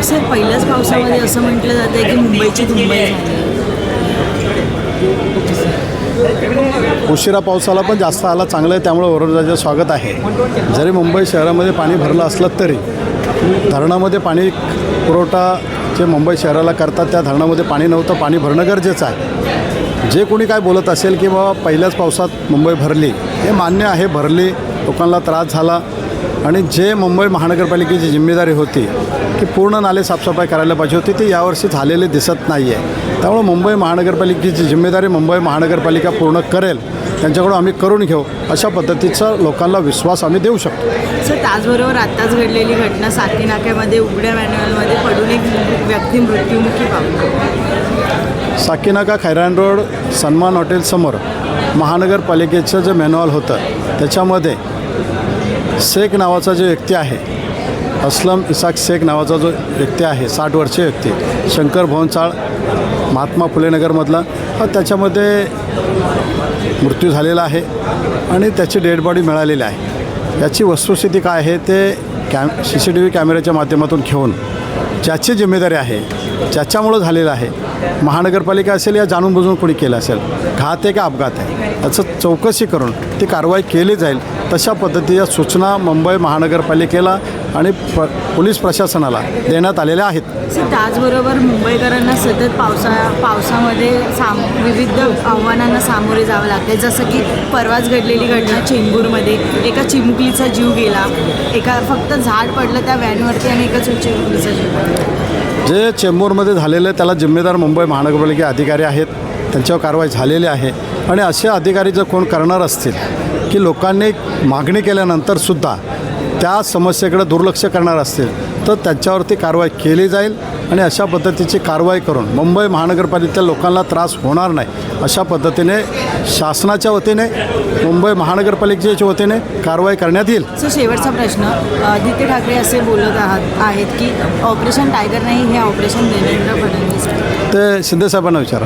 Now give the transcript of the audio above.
Sir पहिल्याच पावसामध्ये असं म्हटलं जातं की मुंबईची मुंबई झाली. उशिरा पावसाला पण जास्त आला चांगलं आहे, त्यामुळे वरोराचं स्वागत आहे. जरी मुंबई शहरामध्ये पाणी भरलं असलं तरी धरणामध्ये पाणी पुरवठा जे मुंबई शहराला करतात त्या धरणामध्ये पाणी नव्हतं. पाणी भरणं गरजेचं आहे. जे कोणी काय बोलत असेल की बाबा पहिल्याच पावसात मुंबई भरली, हे मान्य आहे, भरली, लोकांना त्रास झाला. आणि जे मुंबई महानगरपालिकेची जिम्मेदारी होती की पूर्ण नाले साफसफाई करायला पाहिजे होती, ती यावर्षी झालेली दिसत नाही आहे. त्यामुळे मुंबई महानगरपालिकेची जिम्मेदारी मुंबई महानगरपालिका पूर्ण करेल, त्यांच्याकडून आम्ही करून घेऊ अशा पद्धतीचा लोकांना विश्वास आम्ही देऊ शकतो. सर त्याचबरोबर आत्ताच घडलेली घटना साकी नाक्यामध्ये उघड्या मॅन्युअलमध्ये पडून एक व्यक्ती मृत्युमुखी पावली. साकी नाका खैरान रोड सन्मान हॉटेलसमोर महानगरपालिकेचं जे मॅन्युअल होतं त्याच्यामध्ये शेख नावाचा जो व्यक्ती आहे, असलम इसाक शेख नावाचा जो व्यक्ती आहे, 60 वर्षीय व्यक्ती, शंकर भवनचाळ महात्मा फुलेनगरमधला, हा त्याच्यामध्ये मृत्यू झालेला आहे आणि त्याची डेड बॉडी मिळालेली आहे. याची वस्तुस्थिती काय आहे ते CCTV कॅमेऱ्याच्या माध्यमातून घेऊन ज्याची जिम्मेदारी आहे, ज्याच्यामुळं झालेलं आहे, महानगरपालिका असेल या जाणून बुजून कोणी केलं असेल, घात आहे का अपघात आहे, याचं चौकशी करून ती कारवाई केली जाईल. तशा पद्धतीच्या सूचना मुंबई महानगरपालिकेला आणि पोलीस प्रशासनाला देण्यात आलेल्या आहेत. सर त्याचबरोबर मुंबईकरांना सतत पावसामध्ये विविध आव्हानांना सामोरे जावं लागते. जसं की परवाच घडलेली घटना चेंबूरमध्ये एका चिमुकलीचा जीव गेला, एका फक्त झाड पडलं त्या व्हॅनवरती आणि एका चिमुकलीचा जीव गेला. जे चेंबूरमध्ये झालेलं आहे त्याला जिम्मेदार मुंबई महानगरपालिके अधिकारी आहेत, त्यांच्यावर कारवाई झालेली आहे. आणि असे अधिकारी जर कोण करणार असतील की लोकांनी मागणी केल्यानंतरसुद्धा त्या समस्येकडे दुर्लक्ष करणार असतील तर त्यांच्यावरती कारवाई केली जाईल. आणि अशा पद्धतीची कारवाई करून मुंबई महानगरपालिकेच्या लोकांना त्रास होणार नाही अशा पद्धतीने शासनाच्या वतीने मुंबई महानगरपालिकेच्या वतीने कारवाई करण्यात येईल. सर शेवटचा प्रश्न, आदित्य ठाकरे असे बोलत आहेत की ऑपरेशन टायगर नाही, हे ऑपरेशन देवेंद्र फडणवीस. ते शिंदेसाहेबांना विचारा.